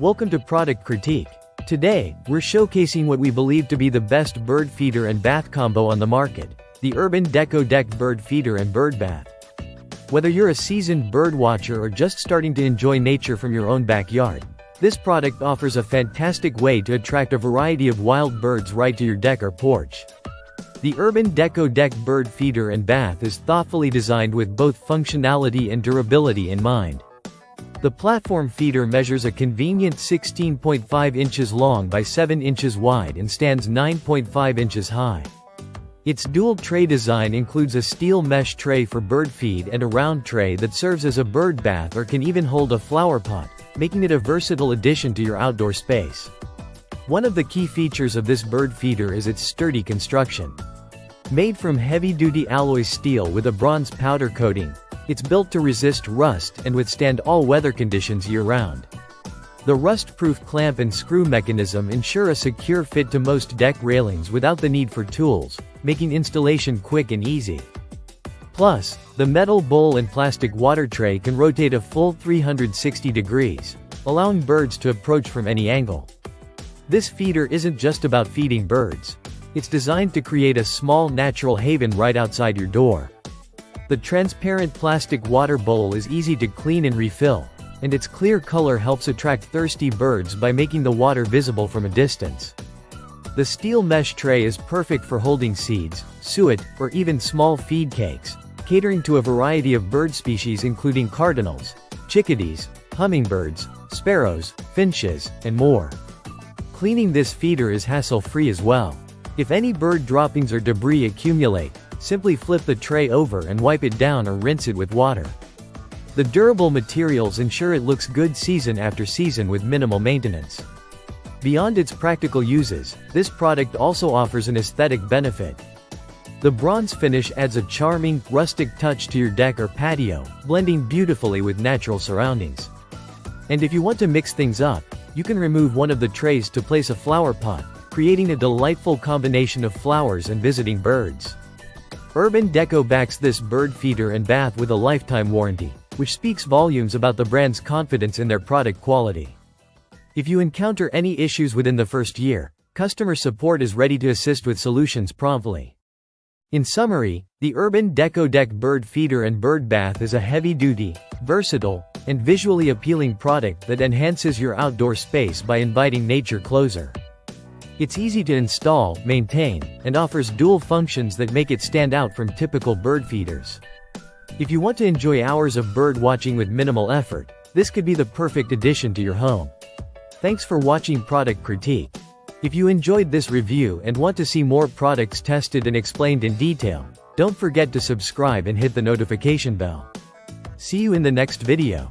Welcome to Product Critique. Today, we're showcasing what we believe to be the best bird feeder and bath combo on the market, the Urban Deco Deck Bird Feeder and Bird Bath. Whether you're a seasoned bird watcher or just starting to enjoy nature from your own backyard, this product offers a fantastic way to attract a variety of wild birds right to your deck or porch. The Urban Deco Deck Bird Feeder and Bath is thoughtfully designed with both functionality and durability in mind. The platform feeder measures a convenient 16.5 inches long by 7 inches wide and stands 9.5 inches high. Its dual tray design includes a steel mesh tray for bird feed and a round tray that serves as a bird bath or can even hold a flower pot, making it a versatile addition to your outdoor space. One of the key features of this bird feeder is its sturdy construction. Made from heavy-duty alloy steel with a bronze powder coating, it's built to resist rust and withstand all weather conditions year-round. The rust-proof clamp and screw mechanism ensure a secure fit to most deck railings without the need for tools, making installation quick and easy. Plus, the metal bowl and plastic water tray can rotate a full 360 degrees, allowing birds to approach from any angle. This feeder isn't just about feeding birds. It's designed to create a small natural haven right outside your door. The transparent plastic water bowl is easy to clean and refill, and its clear color helps attract thirsty birds by making the water visible from a distance. The steel mesh tray is perfect for holding seeds, suet, or even small feed cakes, catering to a variety of bird species including cardinals, chickadees, hummingbirds, sparrows, finches, and more. Cleaning this feeder is hassle-free as well. If any bird droppings or debris accumulate, simply flip the tray over and wipe it down or rinse it with water. The durable materials ensure it looks good season after season with minimal maintenance. Beyond its practical uses, this product also offers an aesthetic benefit. The bronze finish adds a charming, rustic touch to your deck or patio, blending beautifully with natural surroundings. And if you want to mix things up, you can remove one of the trays to place a flower pot, creating a delightful combination of flowers and visiting birds. Urban Deco backs this bird feeder and bath with a lifetime warranty, which speaks volumes about the brand's confidence in their product quality. If you encounter any issues within the first year, customer support is ready to assist with solutions promptly. In summary, the Urban Deco Deck Bird Feeder and Bird Bath is a heavy-duty, versatile, and visually appealing product that enhances your outdoor space by inviting nature closer. It's easy to install, maintain, and offers dual functions that make it stand out from typical bird feeders. If you want to enjoy hours of bird watching with minimal effort, this could be the perfect addition to your home. Thanks for watching Product Critique. If you enjoyed this review and want to see more products tested and explained in detail, don't forget to subscribe and hit the notification bell. See you in the next video.